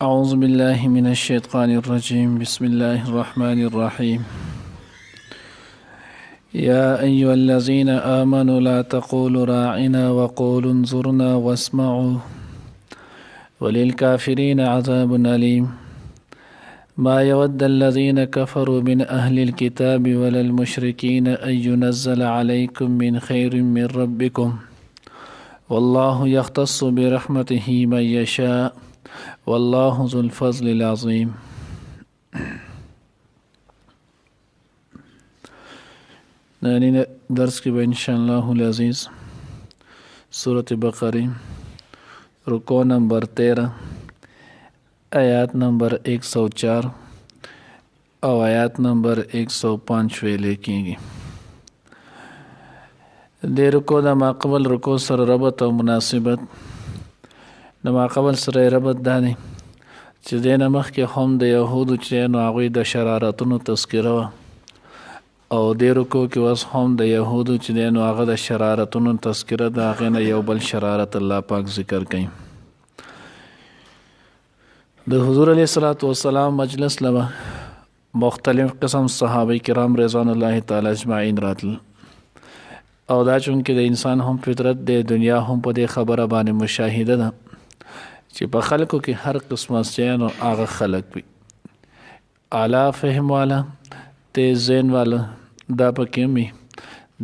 أعوذ بالله من الشيطان الرجيم بسم الله الرحمن الرحيم يا أيها الذين آمنوا لا تقولوا راعنا وقولوا انظرنا واسمعوا وللكافرين عذاب أليم ما يود الذين كفروا من أهل الكتاب ولا المشركين أن ينزل عليكم من خير من ربكم والله يختص برحمته من يشاء والله ذو الفضل العظيم. نانی درس کی انشاءاللہ العزیز سورۃ بقرہ رکوع نمبر 13 آیات نمبر 104 او آیات نمبر 105 ویلے کیږي. د رکوع د ماقبل رکوع سره ربط او مناسبت د ماقبل سره ربط دانی چې دینه مخکې هم د یهودو چې نو هغوی د شرارتونو تذکره وه او د رکوع کې اوس هم د یهودو چې نو هغه د شرارتونو تذکره د هغې نه یو بل شرارت الله پاک ذکر کوي. د حضور علیه الصلاة والسلام مجلس لبه مختلف قسم صحابه کرام رضوان الله تعالی اجمعین راتل او دا چونکې د انسان هم فطرت د دنیا هم په دې خبره باندې مشاهده ده چې په خلکو کې هر قسمه شیان او هغه خلک وي اعلی فهم والا تیز ذهن والا دا پکې وي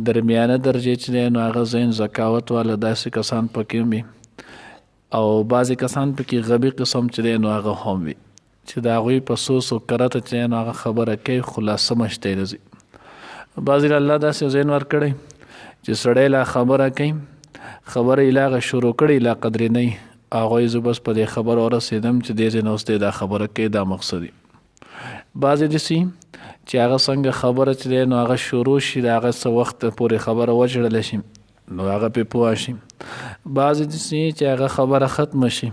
درمیانه درجې چې دی نو هغه ذهن ذکاوت والا داسې کسان پکې وي او بعضې کسان پکې غبي قسم چې دی نو هغه هم وي چې د هغوی په سوس و کرته چې دی نو هغه خبره کوي خلاصه مشتی رځي. بعضې الله داسې ذهن ورکړی چې سړی لا خبره کوي خبره یې لا هغه شروع کړي لا قدرې نه وي هغوی زه بس په دې خبره ورسېدم چې دې ځای نه اوس دی دا خبره کوي دا مقصد وي. بعضې داسې چې هغه څنګه خبره چې دی نو هغه شروع شي د هغه څه وخت پورې خبره وچړلی شي نو هغه پرې پوه شي. بعضې داسې چې هغه خبره ختمه شي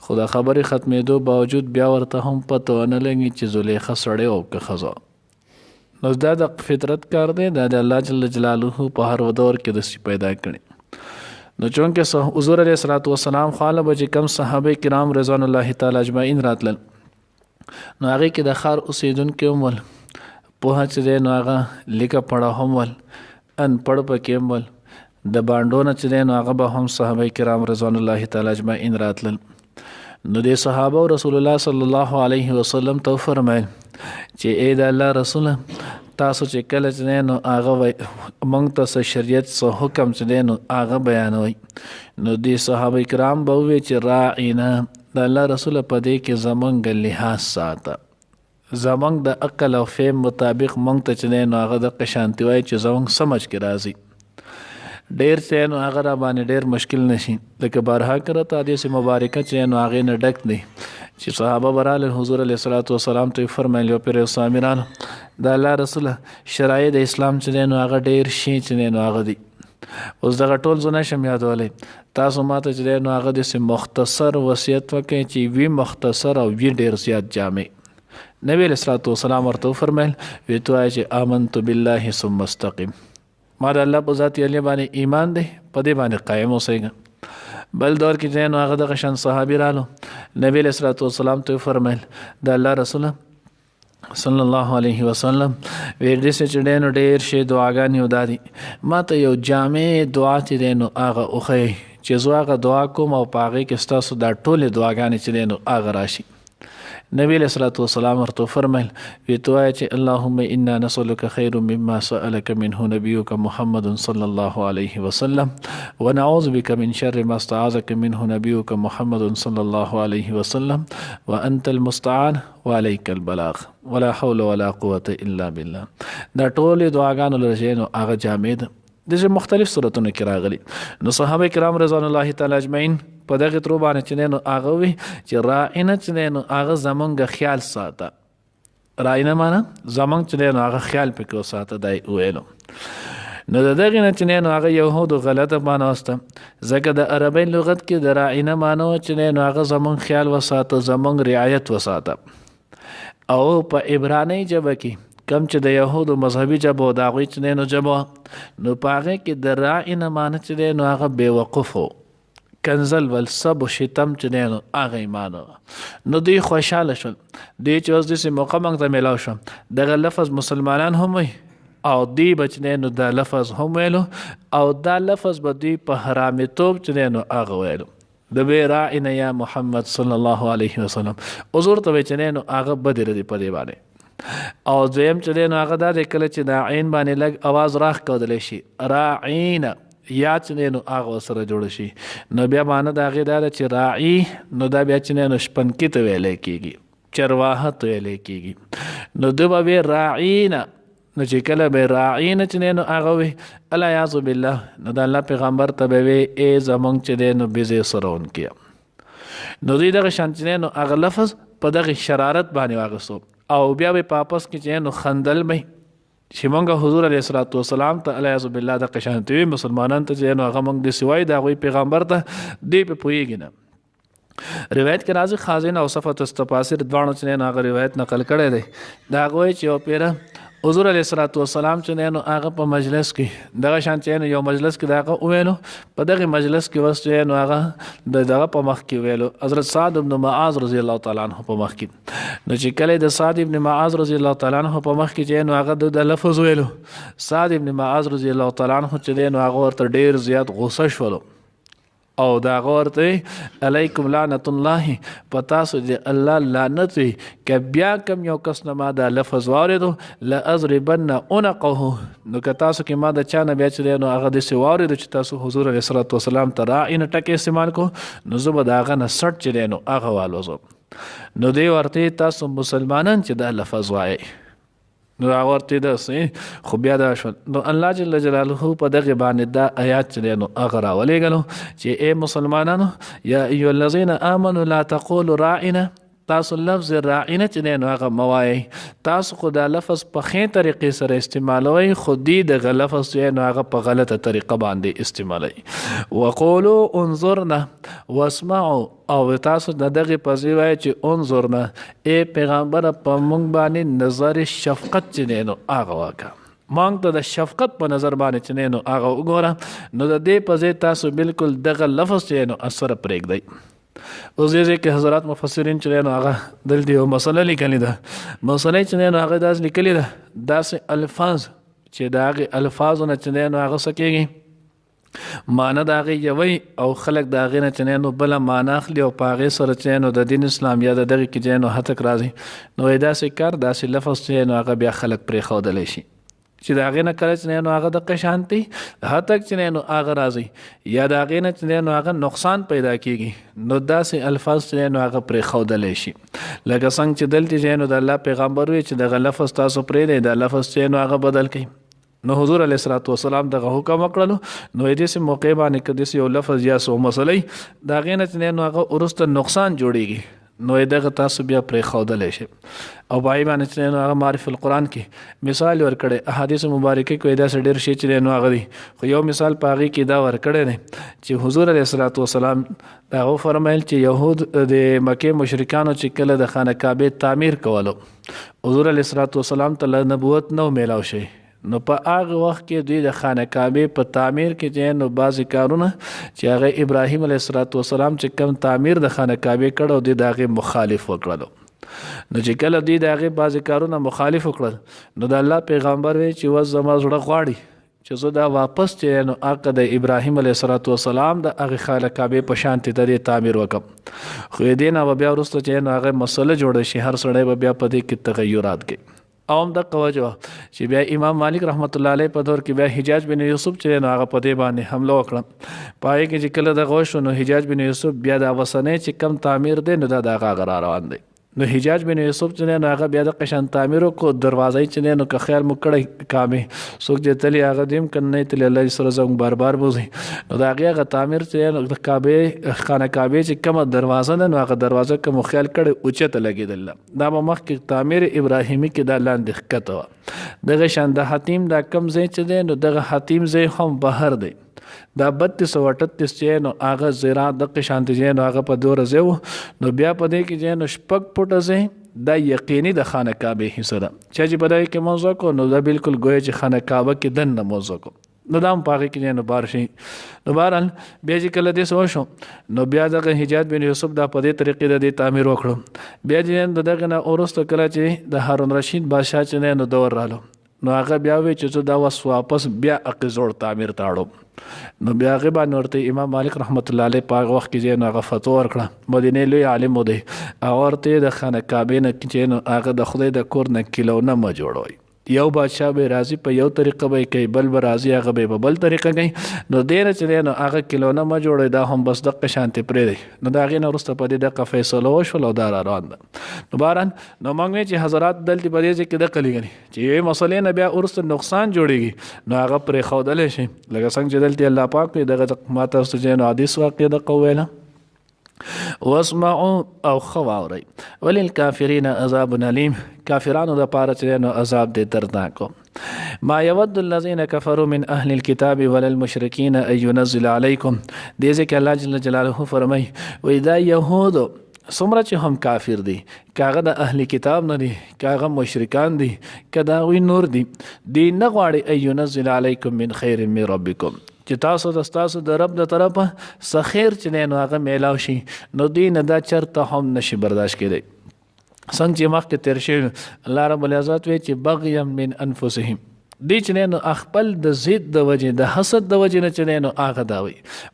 خو د خبرې ختمېدو باوجود بیا ورته هم پته ونه لګي چې زلیخه سړی او که ښځه نو دا د فطرت کار دی دا د الله جل جلاله په هر دور کې داسې پیدا کړي. نو چونکې حضور علیه الصلاة والسلام خواله به چې کم صحابه کرام رضوان الله تعالی اجمعین راتلل نو هغې کې د ښار اوسېدونکي هم ول پوهه چې دی نو هغه لیکه پړه هم ول انپړ پکې هم ول د بانډونه چې دی نو هغه به هم صحابه کرام رضوان الله تعالی اجمعین راتلل. نو د صحابه رسول الله صلی الله علیه وسلم ته فرمایل چې ای د الله رسوله تاسو چې کله چې دی نو هغه موږ ته څه شریعت څه حکم چې دی نو هغه بیانوئ نو د صحابه کرام به ووایي چې راعینا د الله رسوله په دې کې زموږ لحاظ ساته زموږ د عقل او فهم مطابق موږ ته چې دی نو هغه دقه شانتي وایي چې زموږ سمجھ کې راځي ډېر چې نو هغه را باندې ډېر مشکل نشي لکه بارها کرت حدیث مبارکه چې نو هغې نه ډک دی چې صحابه براله حضور علیه الصلاة والسلام ته فرمایل یو پیر سامرانو د الله رسوله شرایع د اسلام چې دی نو هغه ډېر شي چې دی نو هغه دي اوس دغه ټول زه نشم یادولی تاسو ماته چې دی نو هغه داسې مختصر وصیت وکړئ چې وي مختصر او وي ډېر زیات جامع. نبی علیه الصلاة والسلام ورته وفرمیل ویې ته وایه چې آمنت بالله ثم استقم ما د الله په ذات علی باندې ایمان دی په دې باندې قایم اوسېږه. بل دور کې چې نو هغه دغه شان صحابي رالو نبی علیه الصلاة والسلام ته وفرمیل د الله رسوله صلی الله علیه وسلم ویل داسې چې دی نو ډېر شی دعاګانې او دا دي ما ته یو جامع دعا چې دی نو هغه وښیئ چې زه هغه دعا کوم او په هغې کې ستاسو دا ټولې دعاګانې چې دی نو هغه راشي. نبی علیہ الصلوۃ والسلام ورته فرمایل وی تو چې اللهم انا نسألك خير مما سألك منه نبيك محمد صلى الله عليه وسلم ونعوذ بك من شر ما استعاذك منه نبيك محمد صلى الله عليه وسلم وانت المستعان وعليك البلاغ ولا حول ولا قوة الا بالله. دا ټول دعاګانو لرجینو هغه جامع ده دغه مختلف صورتونو کې راغلي نو صحابه کرام رضوان الله تعالی اجمعین په دغه تر باندې چې نو هغه وي چې راینه چې نو هغه زمونږ خیال ساته راینه معنا زمونږ چې نو هغه خیال پکې وساته دی ویلو نو دغه نه چې نو هغه يهودو غلطه معنا واست ځکه د عربی لغت کې د راینه معنا چې نو هغه زمونږ خیال وساته زمونږ رعایت وساته او په عبرانی ژبه کې کم چې د یهودو مذهبي ژبه او د هغوی چې نو ژبه نو په هغې کې د راعي نه معنی چې دی نو هغه بېوقف و کنزل ول سب و شتم چې دی نو هغه ایمان نو دوی خوشحاله شول. دوی چې اوس داسې موقع موږ ته میلاو شو دغه لفظ مسلمانان هم وایي او دوی به چې دی نو دا لفظ هم ویلو او دا لفظ به دوی په حرامیتوب چې دی نو هغه ویلو د بې راعنا یا محمد صلی الله علیه وسلم. حضور ته چې دی نو هغه بدې ردي په دې باندې. او دویم چې دی نو هغه دا دی کله چې دا عین باندې لږ اواز راښکودلی شي راعینا یا چې دی نو هغه سره جوړ شي نو بیا معنی د هغې دا ده چې راعي نو دا بیا چې دی نو شپنکي ته ویلی کېږي چرواهه ته ویلی کېږي نو دو به وی راعینا نو چې کله به راعینه چې دی نو هغه وي العیاذ بالله نو د الله پیغمبر ته به وی ای زمونږ چې دی نو بزې سرونکیه. نو دوی دغه شان چې دی نو هغه لفظ په دغه شرارت باندې واغستو او بیا به په اپس کې چې نو خندل به چې مونږ حضور علیه الصلاۃ والسلام ته العیاذ بالله دغه شان ته وي مسلمانان ته چې نو هغه مونږ د سوای د هغوی پیغمبر ته دی په پوهېږي نه. روایت کې راځي خازن او صفت التفاسیر دواړو چې نو هغه روایت نقل کړی دی د هغوی چې یو پیره حضور علیه الصلاۃ والسلام چې نو هغه په مجلس کې دغه شان چې نو یو مجلس کې دغه وویلو په دغه مجلس کې وس چې نو هغه دغه په مخ کې ویلو حضرت سعد بن معاذ رضی الله تعالی عنہ په مخ کې. نو چې کله د سعد بن معاذ رضی الله تعالی عنہ په مخ کې چې نو هغه د لفظ ویلو سعد بن معاذ رضی الله تعالی عنہ چې نو هغه ورته ډیر زیات غوسه شولو او دا ورته علیکم لعنت الله پتاسو د الله لعنت وي که بیا کم یو کس نه ما دا لفظ واردو لاضربن عنقه نو که تاسو کې ما د چا نه بیا چې نو هغه داسې واردو چې تاسو حضور علیه الصلاۃ والسلام ته راعین ټکې استعمال کو نو زه به د هغه نه سټ چې نو هغه والوزم. نو دی ورته تاسو مسلمانان چې دا لفظ وایي نو هغه ورته داسې خو بیا دا شول. نو الله جل جلاله په دغه باندې دا آیات چې نو هغه راولېږلو چې ای مسلمانانو یا ایها الذین آمنوا لا تقولوا راعنا تاسو لفظ راعینه چې نو هغه موایي تاسو خو دا لفظ په ښې طریقې سره استعمالوي خو دې دغه لفظ چې نو هغه په غلطه طریقه باندې استعمالوي. وقولوا انظرنا واسمعوا او تاسو دغه پځې وایي چې انظرنا ای پیغمبر په موږ باندې نظر شفقت چې نو هغه وکړه مونږ ته د شفقت په نظر باندې چې نو هغه وګوره نو د دې پځې تاسو بالکل دغه لفظ چې نو اثر پرېږدئ. اوس دې کې حضرات مفسرین چې نو هغه دلته یو مسله لیکلې ده مسله چې نو هغه داس لیکلې ده داسې الفاظ چې د هغې الفاظو نه چې نو هغه څه کېږي معنی د هغې یوی او خلک د هغې نه چې نو بله معنی اخلي او په هغې سره چې نو د دین اسلام یا د دغې کې چې نو هتک راځي نو داسې کار داسې لفظ چې نو هغه بیا خلک پرېښودلی شي چې د هغې نه کله چې نو هغه دقه شانتي هتک چې نو هغه راځي یا د هغې نه چې نو هغه نقصان پیدا کېږي نو داسې الفاظ چې نو هغه پرېښودلی شي لکه څنګه چې دلته چې نو د الله پیغمبر وي چې دغه لفظ تاسو پرېږدئ دا لفظ چې نو هغه بدل کړئ نو حضور علیه الصلاۃ والسلام دغه حکم وکړلو نو داسې موقع باندې که داسې یو لفظ یا څو مسلې د هغې نه چې نو هغه وروسته نقصان جوړېږي نو دغه تاسو بیا پرېښودلی شي او په هغې باندې چې نو هغه معرف القرآن کې مثال ورکړی احادیث مبارکه کې داسې ډېر شی چې نو هغه دي خو یو مثال په هغې کې دا ورکړی دی چې حضور علیه الصلاۃ والسلام هغه وفرمیل چې یهود د مکې مشرکانو چې کله د خانه کعبې تعمیر کولو حضور علیه الصلاۃ والسلام ته نبوت نو میلاو شي نو په هغه وخت کې دوی د خانه کعبې په تعمیر کې چې نو بعضې کارونه چې هغه ابراهیم علیه الصلاۃ والسلام چې کم تعمیر د خانه کعبې کړ او دوی د هغې مخالف وکړلو نو چې کله دوی د هغې بعضې کارونه مخالف وکړل نو د الله پیغمبر وی چې اوس زما زړه غواړي چې زه دا واپس چې نو هغه د ابراهیم علیه الصلاۃ والسلام د هغې خانه کعبې په شانتې د دې تعمیر وکړم خو دې نه به بیا وروسته چې نو هغه مسله جوړه شي هر سړی به بیا په دې کې تغیرات کوي. او هم دغه وجه چې بیا امام مالک رحمت الله علیه په دور کې بیا حجاج بن یوسف چې نو هغه په دې باندې حمله وکړه په هغې کې چې کله دغه وشو نو حجاج بن یوسف بیا د اوسنی چې کم تعمیر دی نو دا د هغه را روان دی نو حجاج بن یوسف چې نو هغه بیا د قشن تعمیر وکړو دروازه چې نو که خیر مو کړی کعبې څوک چې تلي هغه دیم که نه تلي الله سره زموږ بار بار بوځي نو د هغې هغه تعمیر چې د کعبې خانه کعبې چې کومه دروازه ده نو هغه دروازه که مو خیال کړی اوچته لګېدله دا به مخکې تعمیر ابراهیمي کې دا لاندې ښکته وه دغه شان د حتیم دا کم ځای چې دی نو دغه حتیم ځای هم بهر دی دا 3238 چې نو هغه زراعت دغه شانتې چې نو هغه په دوره ځای و نو بیا په دې کې چې نو شپږ فوټه ځای دا یقیني د خانه کعبې حصه ده چا چې په دغې کې مونځ وکړو نو دا بالکل ګویا چې خانه کعبه کې دننه مونځ وکړو نو دا هم په هغې کې نو بار شي. نو بهرحال بیا چې کله دې څه وشو نو بیا دغه حجاج بن یوسف دا په دې طریقې د دې تعمیر وکړو. بیا چې د دغه نه وروسته کله چې د هارون رشید بادشاه چې نو دور رالو نو هغه بیا وی چې دا وس واپس بیا هغې زوړ تعمیر ته اړو. نو بیا هغې باندې ورته امام مالک رحمت الله علیه په هغه وخت کې چې نو هغه فتوا ورکړه. مدینې لوی عالم و دی هغه ورته د خانه کعبې نه چې نو هغه د خدای د کور نه کیلونه مه جوړوئ. یو بادشاه به راضي په یو طریقه به کوي بل به راضي هغه به په بل طریقه کوي. نو دې نه چې نو هغه کیلونه مه جوړوئ دا هم بس دقه شانتې پرېږدئ. نو د هغې نه وروسته په دې دقه فیصله وشول او دا را روان ده. نو بهرحال نو موږ وایو چې حضرات دلته په دې ځای کې دقه لیکلي چې یوې مسلې نه بیا وروسته نقصان جوړېږي نو هغه پرېښودلی شي. لکه څنګه چې دلته الله پاک وایي دغه ما تاسو چې نو حدیث واقع دقه وویله واسمعوا او خو واورئ وللکافرین عذاب علیم کافرانو د پاره چې نو عذاب دې دردناک. ما یود الذین کفروا من اهل الكتاب وللمشرکین ان ينزل علیکم. دې ځکه الله جل جلاله فرمایي وایي دا یهودو څومره چې هم کافر دي کاغه د اهل کتاب نه دي کاغه مشرکان دي که د هغوی نور دي دی نه غواړي ان ينزل علیکم من خیر من ربکم چې تاسو د ستاسو د رب د طرفه څه خیر چې دی نو هغه میلاو شي. نو دوی نه دا چرته هم نشي برداشت کېدی. څنګه چې مخکې تېر شوي الله رب العزت وایي چې بغیا من انفسهم دی چې نو خپل د ضد د وجې د حسد د وجې نه چې نو هغه دا وایي.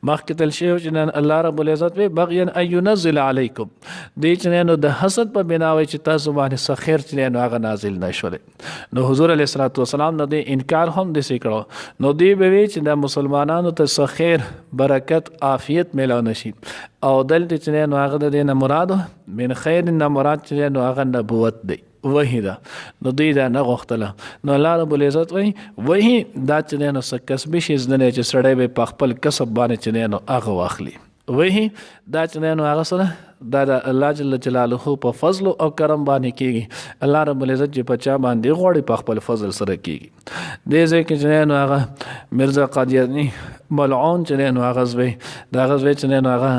مخکې تل شوی چې الله رب العزت وایي بغیا ان ينزل علیکم دی چې نو د حسد په بنا وایي چې تاسو باندې څه خیر چې نو هغه نازل نه شولی. نو حضور علیه الصلاة والسلام نو دې انکار هم داسې کړو. نو دوی به وایي چې د مسلمانانو ته څه خیر برکت عافیت میلاو نشي او دلته چې نو هغه د دې نه مراد من خیر نه مراد چې نو هغه نبوت دی وحی ده. نو دوی دا نه غوښتله. نو الله رب العزت وایي وحی دا چې نو څه کسبي شي زده نه چې سړی به په خپل کسب باندې چې نو هغه واخلي. وحی دا چې نو هغه سره دا د الله جل جلاله په فضل او کرم باندې کیږي. الله رب العزت چې په چا باندې غواړي په خپل فضل سره کیږي. دې ځای کې چې نو هغه مرزا قادیانی ملعون چې نو هغه زوی دا هغه زوی چې نو هغه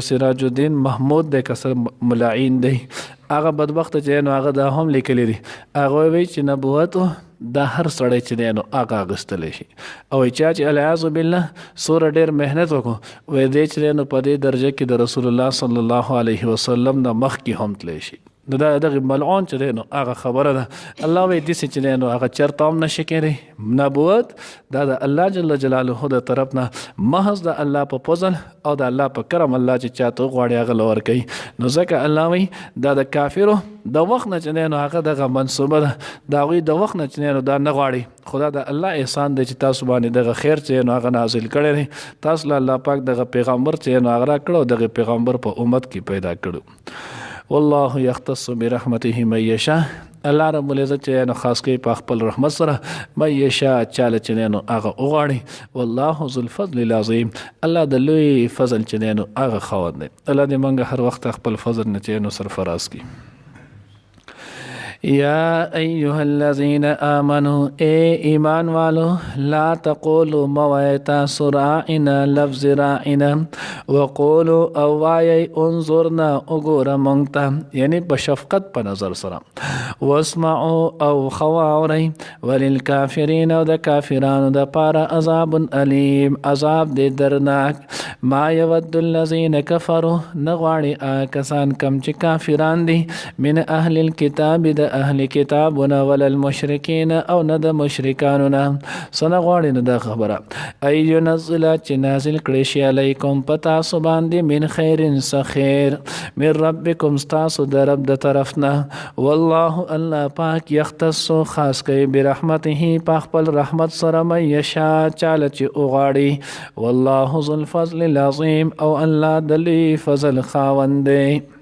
سراج الدین محمود د کسر ملعین دی هغه بدبخت چې نو هغه دا هم لیکلی دی. هغه وایي چې نبوت دا هر سړی چې دی نو هغه اخیستلی شي او چا چې العیاذ بالله سوره ډېر محنت وکړو وایي دی چې نو په دې درجه کې د رسول الله صلی الله علیه وسلم نه مخکې هم تلی شي. نو دا دغه ملعون چې دی نو هغه خبره ده. الله وایي داسې چې دی نو هغه چېرته هم نشي کېدی. نبوت دا د الله جل جلاله د طرف نه محض د الله په فضل او د الله په کرم الله چې چاته غواړي هغه له ورکوي. نو ځکه الله وایي دا د کافرو د وخت نه چې دی نو هغه دغه منصوبه ده د هغوی د وخت نه چې دی نو دا نه غواړي. خدا د الله احسان دی چې تاسو باندې دغه خیر چې نو هغه نازل کړی دی. تاسو له الله پاک دغه پیغمبر چې نو هغه راکړو او دغه پیغمبر په امت کې پیدا کړو. والله یختص برحمته من یشاء. الله رب العزت چې نو خاص کوي په خپل رحمت سره من یشاء چاله چې نو هغه وغواړي. والله ذو الفضل العظیم. الله د لوی فضل چې نو هغه خاوند دی. الله دې موږ هر وخت خپل فضل نه چې نو سرفراز کړي. یا ایها الذین آمنوا اے ایمان والو لا تقولوا مویتا سراعنا لفظ راعنا وقولوا او وایي انظرنا اگورا منگتا یعنی بشفقت په نظر سره واسمعوا او خواوري وللکافرین او د کافرانو د پاره عذاب علیم عذاب دې درناک. ما یود الذین کفروا نغواړي کسان کم چې کافران دي من اهل الكتاب د اهل کتابونه ولا المشرکین او نه د مشرکانو نه سنه غواړي نه د خبره ای ينزل چې نازل کړي شي علیکم پتا سو باندې من خیرن سخیر من ربکم ستاسو د رب د طرفنا. والله الله پاک یختص خاص کوي برحمته په خپل رحمت سره مې یشا چاله چې وغواړي. والله ذو الفضل العظیم او الله د لوی فضل خاوند دی.